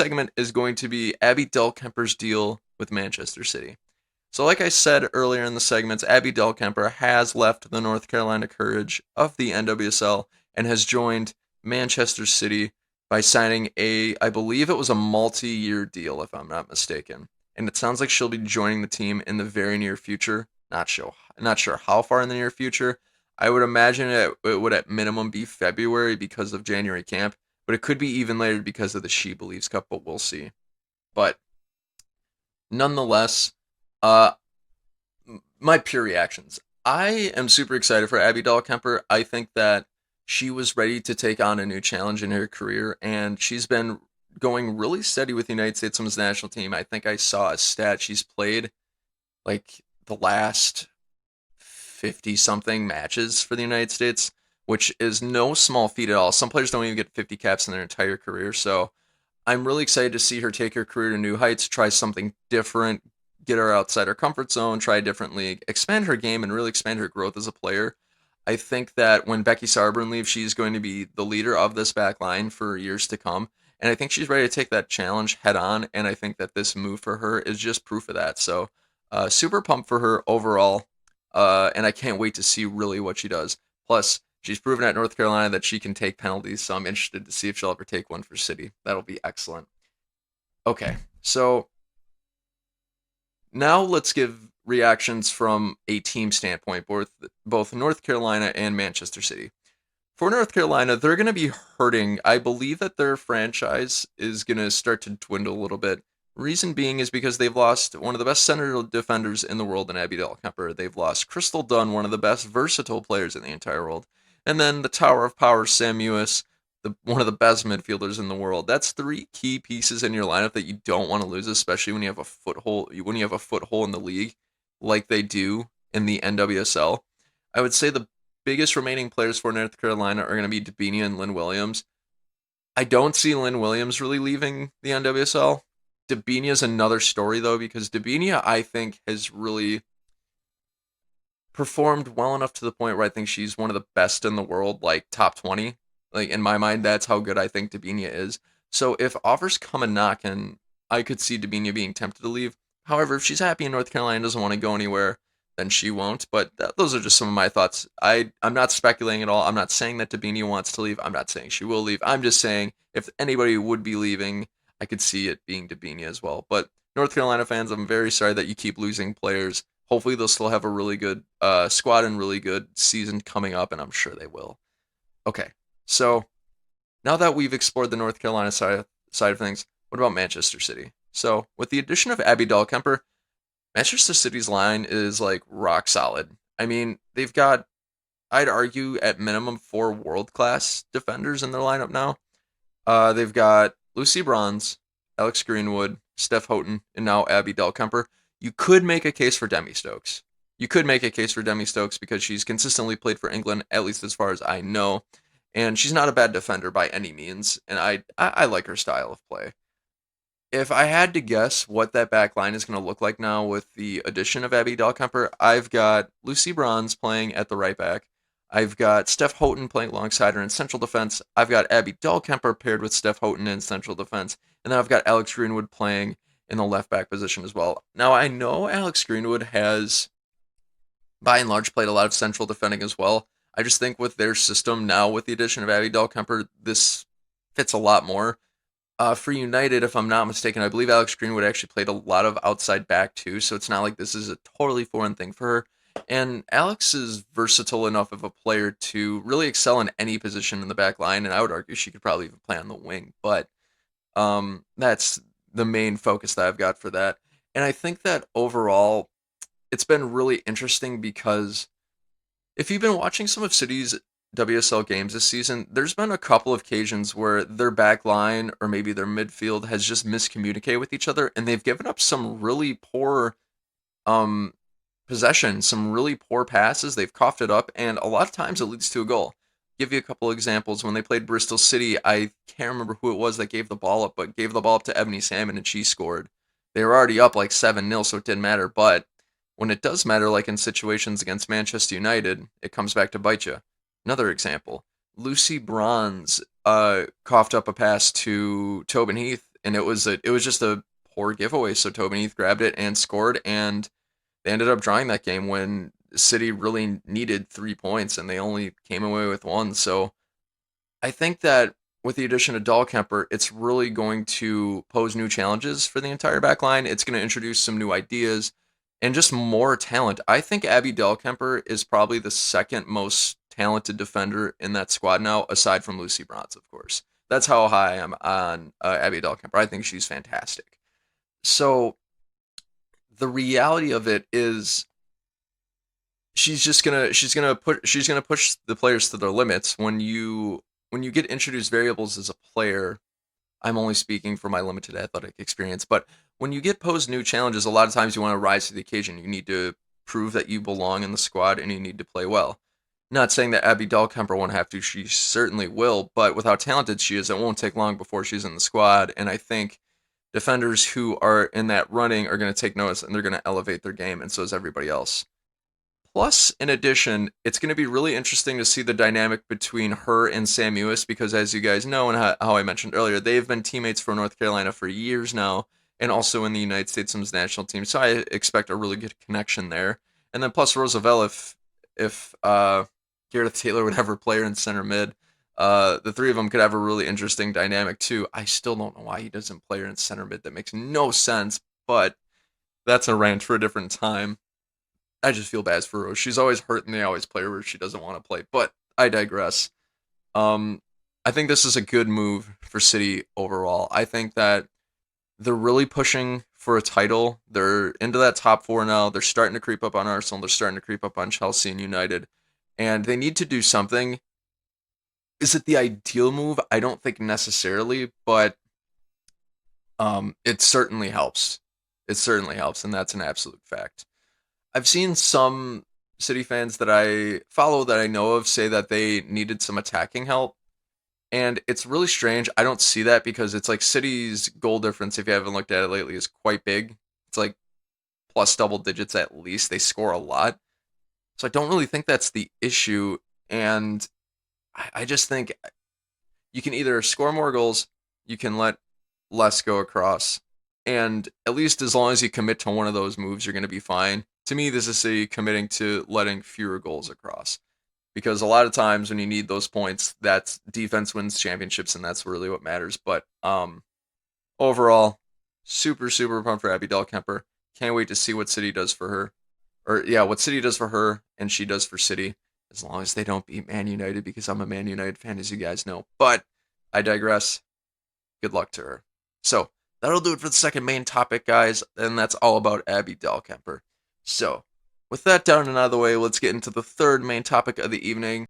segment is going to be Abby Dahlkemper's deal with Manchester City. So, like I said earlier in the segments, Abby Dahlkemper has left the North Carolina Courage of the NWSL and has joined Manchester City by signing I believe it was a multi-year deal, if I'm not mistaken. And it sounds like she'll be joining the team in the very near future. Not sure how far in the near future. I would imagine it would at minimum be February because of January camp, but it could be even later because of the She Believes Cup, but we'll see. But nonetheless, uh, my pure reactions. I am super excited for Abby Dahlkemper. I think that she was ready to take on a new challenge in her career, and she's been going really steady with the United States Women's National Team. I think I saw a stat. She's played like the last 50 something matches for the United States, which is no small feat at all. Some players don't even get 50 caps in their entire career. So I'm really excited to see her take her career to new heights, try something different, get her outside her comfort zone, try a different league, expand her game, and really expand her growth as a player. I think that when Becky Sarburn leaves, she's going to be the leader of this back line for years to come. And I think she's ready to take that challenge head on. And I think that this move for her is just proof of that. So, super pumped for her overall. And I can't wait to see really what she does. Plus, she's proven at North Carolina that she can take penalties. So I'm interested to see if she'll ever take one for City. That'll be excellent. Okay. So now let's give reactions from a team standpoint, both North Carolina and Manchester City. For North Carolina, they're going to be hurting. I believe that their franchise is going to start to dwindle a little bit. Reason being is because they've lost one of the best center defenders in the world in Abby Dahlkemper. They've lost Crystal Dunn, one of the best versatile players in the entire world. And then the Tower of Power, Sam Mewis, one of the best midfielders in the world. That's three key pieces in your lineup that you don't want to lose, especially when you have a foothold in the league like they do in the NWSL. I would say the biggest remaining players for North Carolina are going to be Dabinia and Lynn Williams. I don't see Lynn Williams really leaving the NWSL. Dabinia is another story though, because Dabinia I think has really performed well enough to the point where I think she's one of the best in the world, like top 20. Like in my mind, that's how good I think Dabinia is. So if offers come a knocking, I could see Dabinia being tempted to leave. However, if she's happy in North Carolina and doesn't want to go anywhere, then she won't. But those are just some of my thoughts. I'm not speculating at all. I'm not saying that Dabinia wants to leave. I'm not saying she will leave. I'm just saying if anybody would be leaving, I could see it being Dabinia as well. But North Carolina fans, I'm very sorry that you keep losing players. Hopefully, they'll still have a really good squad and really good season coming up, and I'm sure they will. Okay, so now that we've explored the North Carolina side of things, what about Manchester City? So, with the addition of Abby Dahlkemper, Manchester City's line is like rock solid. I mean, they've got, I'd argue, at minimum four world class defenders in their lineup now. They've got Lucy Bronze, Alex Greenwood, Steph Houghton, and now Abby Dahlkemper. You could make a case for Demi Stokes. You could make a case for Demi Stokes because she's consistently played for England, at least as far as I know, and she's not a bad defender by any means. And I like her style of play. If I had to guess what that back line is going to look like now with the addition of Abby Dahlkemper, I've got Lucy Bronze playing at the right back. I've got Steph Houghton playing alongside her in central defense. I've got Abby Dahlkemper paired with Steph Houghton in central defense. And then I've got Alex Greenwood playing in the left back position as well. Now, I know Alex Greenwood has, by and large, played a lot of central defending as well. I just think with their system now, with the addition of Abby Dahlkemper, this fits a lot more. For United, if I'm not mistaken, I believe Alex Greenwood actually played a lot of outside back too, so it's not like this is a totally foreign thing for her. And Alex is versatile enough of a player to really excel in any position in the back line, and I would argue she could probably even play on the wing. But that's the main focus that I've got for that. And I think that overall, it's been really interesting because if you've been watching some of City's WSL games this season, there's been a couple of occasions where their back line or maybe their midfield has just miscommunicated with each other and they've given up some really poor um possession, some really poor passes. They've coughed it up and a lot of times it leads to a goal. Give you a couple of examples. When they played Bristol City, I can't remember who it was that gave the ball up, but gave the ball up to Ebony Salmon and she scored. They were already up like 7-0, so it didn't matter. But when it does matter, like in situations against Manchester United, it comes back to bite you. Another example, Lucy Bronze coughed up a pass to Tobin Heath and it was just a poor giveaway. So Tobin Heath grabbed it and scored, and they ended up drawing that game when City really needed 3 points, and they only came away with one. So I think that with the addition of Dahlkemper, it's really going to pose new challenges for the entire back line. It's going to introduce some new ideas and just more talent. I think Abby Dahlkemper is probably the second most talented defender in that squad now, aside from Lucy Bronze, of course. That's how high I am on Abby Dahlkemper. I think she's fantastic. So the reality of it is she's gonna push the players to their limits when you get introduced variables as a player. I'm only speaking for my limited athletic experience, but when you get posed new challenges, a lot of times you want to rise to the occasion. You need to prove that you belong in the squad and you need to play well. Not saying that Abby Dahlkemper won't have to, she certainly will, but with how talented she is, it won't take long before she's in the squad. And I think defenders who are in that running are going to take notice and they're going to elevate their game, and so is everybody else. Plus, in addition, it's going to be really interesting to see the dynamic between her and Sam Ewis because, as you guys know, and how I mentioned earlier, they've been teammates for North Carolina for years now, and also in the United States Women's National Team. So I expect a really good connection there. And then plus Roosevelt, if Gareth Taylor would ever play her in center mid, the three of them could have a really interesting dynamic too. I still don't know why he doesn't play her in center mid. That makes no sense, but that's a rant for a different time. I just feel bad for Rose. She's always hurt and they always play her where she doesn't want to play. But I digress. Um, I think this is a good move for City overall. I think that they're really pushing for a title. They're into that top four now. They're starting to creep up on Arsenal. They're starting to creep up on Chelsea and United. And they need to do something. Is it the ideal move? I don't think necessarily, but it certainly helps. It certainly helps, and that's an absolute fact. I've seen some City fans that I follow that I know of say that they needed some attacking help. And it's really strange. I don't see that because it's like City's goal difference, if you haven't looked at it lately, is quite big. It's like plus double digits at least. They score a lot. So I don't really think that's the issue. And I just think you can either score more goals, you can let less go across. And at least as long as you commit to one of those moves, you're going to be fine. To me, this is City committing to letting fewer goals across. Because a lot of times when you need those points, that's defense wins championships, and that's really what matters. But overall, super, super pumped for Abby Dahlkemper. Can't wait to see what City does for her. Or, yeah, what City does for her and she does for City. As long as they don't beat Man United, because I'm a Man United fan, as you guys know. But I digress. Good luck to her. So, that'll do it for the second main topic, guys. And that's all about Abby Dahlkemper. So, with that done and out of the way, let's get into the third main topic of the evening.